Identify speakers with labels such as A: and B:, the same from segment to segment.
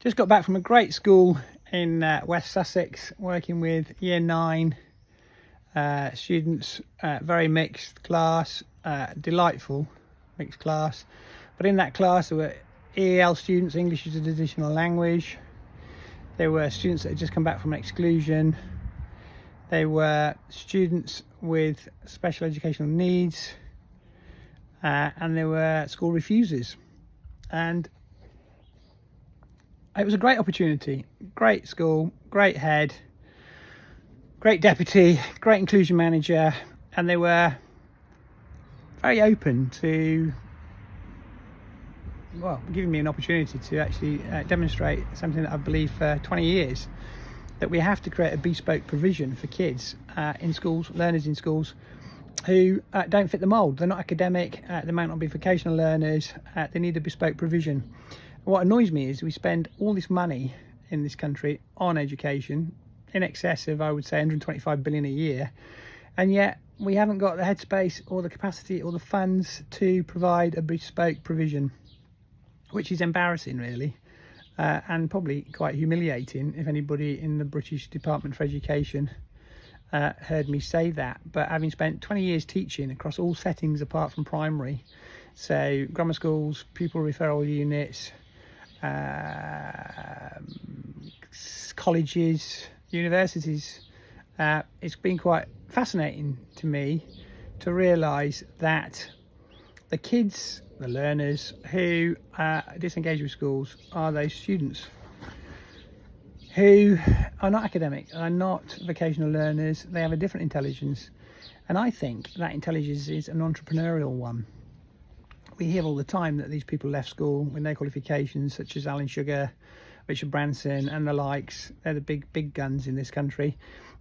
A: Just got back from a great school in West Sussex, working with Year 9 students. Very mixed class, delightful mixed class. But in that class there were EEL students, English as an additional language. There were students that had just come back from an exclusion. There were students with special educational needs, and there were school refusers. And it was a great opportunity, great school, great head, great deputy, great inclusion manager, and they were very open to, well, giving me an opportunity to actually demonstrate something that I've believed for 20 years, that we have to create a bespoke provision for kids in schools, learners in schools who don't fit the mould. They're not academic, they might not be vocational learners, they need a bespoke provision. What annoys me is we spend all this money in this country on education, in excess of, I would say, 125 billion a year, and yet we haven't got the headspace or the capacity or the funds to provide a bespoke provision, which is embarrassing really, and probably quite humiliating if anybody in the British Department for Education heard me say that. But having spent 20 years teaching across all settings apart from primary, so grammar schools, pupil referral units, colleges, universities, it's been quite fascinating to me to realise that the kids, the learners who disengage with schools are those students who are not academic, are not vocational learners. They have a different intelligence, and I think that intelligence is an entrepreneurial one. We hear all the time that these people left school with no qualifications, such as Alan Sugar, Richard Branson and the likes. They're the big guns in this country,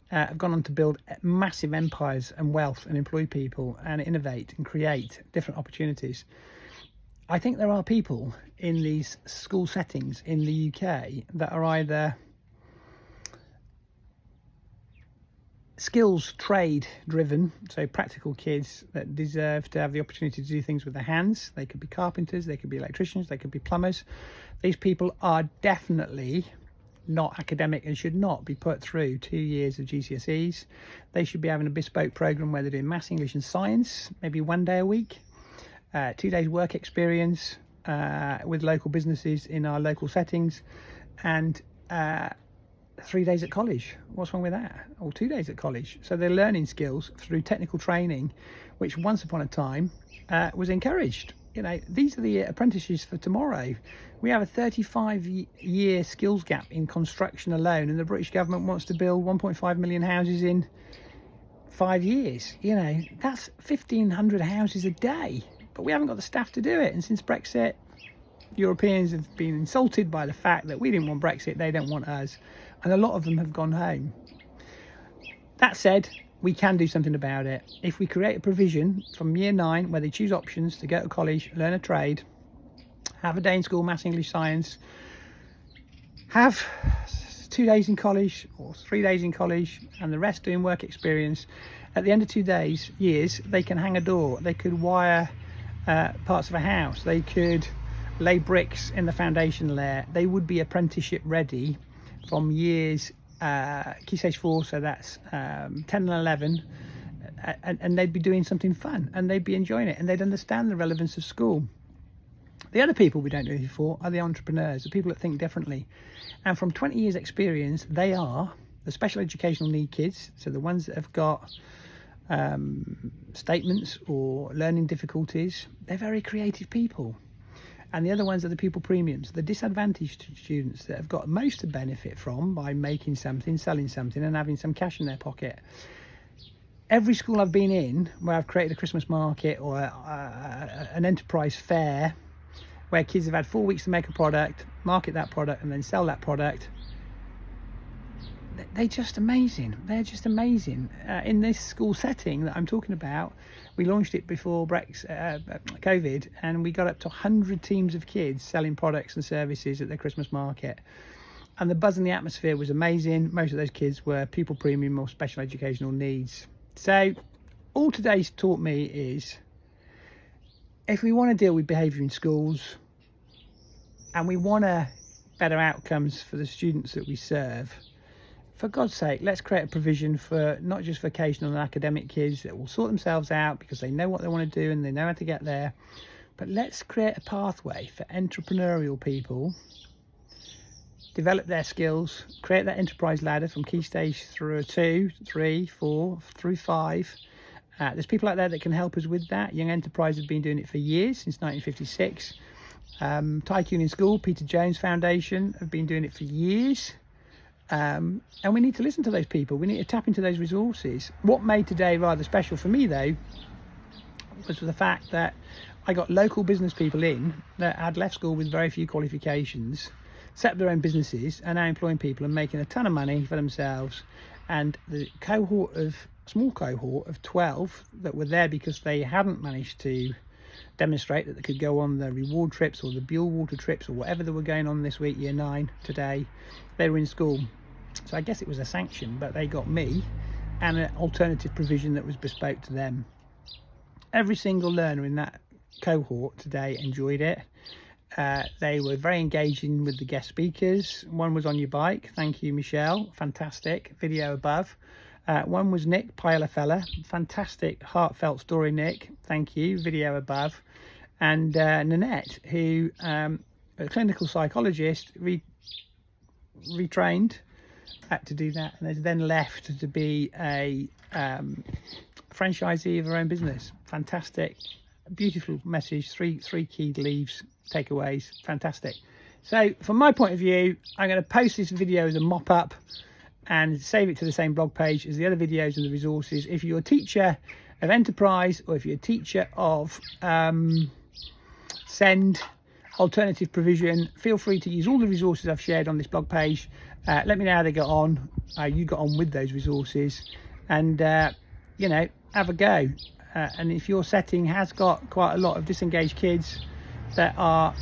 A: have gone on to build massive empires and wealth and employ people and innovate and create different opportunities. I think there are people in these school settings in the UK that are either skills trade driven, so practical kids that deserve to have the opportunity to do things with their hands. They could be carpenters, they could be electricians, they could be plumbers. These people are definitely not academic and should not be put through 2 years of GCSEs. They should be having a bespoke program where they're doing maths, English and science, maybe 1 day a week, 2 days work experience with local businesses in our local settings, and 3 days at college. What's wrong with that? Or 2 days at college. So they're learning skills through technical training, which once upon a time was encouraged. You know, these are the apprentices for tomorrow. We have a 35-year skills gap in construction alone, and the British government wants to build 1.5 million houses in 5 years. You know, that's 1,500 houses a day, but we haven't got the staff to do it. And since Brexit, Europeans have been insulted by the fact that we didn't want Brexit, they don't want us, and a lot of them have gone home. That said, we can do something about it. If we create a provision from year 9 where they choose options to go to college, learn a trade, have a day in school, maths, English, science, have 2 days in college or 3 days in college, and the rest doing work experience, at the end of 2 years, they can hang a door, they could wire parts of a house, they could lay bricks in the foundation layer. They would be apprenticeship ready from years Key Stage 4, so that's 10 and 11, and they'd be doing something fun and they'd be enjoying it and they'd understand the relevance of school. The other people we don't do it for are the entrepreneurs, the people that think differently, and from 20 years experience, they are the special educational need kids, so the ones that have got statements or learning difficulties. They're very creative people. And the other ones are the pupil premiums, the disadvantaged students that have got most to benefit from by making something, selling something and having some cash in their pocket. Every school I've been in where I've created a Christmas market or an enterprise fair where kids have had 4 weeks to make a product, market that product and then sell that product, they're just amazing. They're just amazing. In this school setting that I'm talking about, we launched it before COVID, and we got up to 100 teams of kids selling products and services at their Christmas market. And the buzz in the atmosphere was amazing. Most of those kids were pupil premium or special educational needs. So all today's taught me is, if we want to deal with behaviour in schools and we want to better outcomes for the students that we serve, for God's sake, let's create a provision for not just vocational and academic kids that will sort themselves out because they know what they want to do and they know how to get there, but let's create a pathway for entrepreneurial people, develop their skills, create that enterprise ladder from key stage through 2, 3, 4, through 5. There's people out there that can help us with that. Young Enterprise have been doing it for years, since 1956. Tycoon in School, Peter Jones Foundation, have been doing it for years. And we need to listen to those people. We need to tap into those resources. What made today rather special for me, though, was the fact that I got local business people in that had left school with very few qualifications, set up their own businesses, and now employing people and making a ton of money for themselves. And the small cohort of 12 that were there because they hadn't managed to demonstrate that they could go on the reward trips or the Buell Water trips or whatever they were going on this week, year 9 today, they were in school. So I guess it was a sanction, but they got me and an alternative provision that was bespoke to them. Every single learner in that cohort today enjoyed it. They were very engaging with the guest speakers. One was on your bike, thank you Michelle, fantastic, video above. One was Nick Pialafella, fantastic heartfelt story Nick, thank you, video above. And Nanette, who a clinical psychologist, retrained to do that, and has then left to be a franchisee of her own business. Fantastic, beautiful message, three key leaves, takeaways, fantastic. So from my point of view, I'm going to post this video as a mop-up and save it to the same blog page as the other videos and the resources. If you're a teacher of Enterprise, or if you're a teacher of SEND, alternative provision, feel free to use all the resources I've shared on this blog page. Let me know how they got on, how you got on with those resources, and you know, have a go. And if your setting has got quite a lot of disengaged kids that are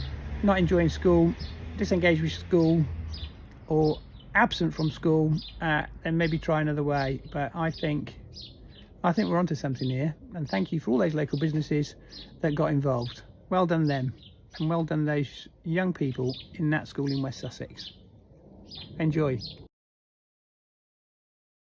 A: not enjoying school, disengaged with school, or absent from school, then maybe try another way. But I think we're onto something here, and thank you for all those local businesses that got involved. Well done them, and well done those young people in that school in West Sussex. Enjoy.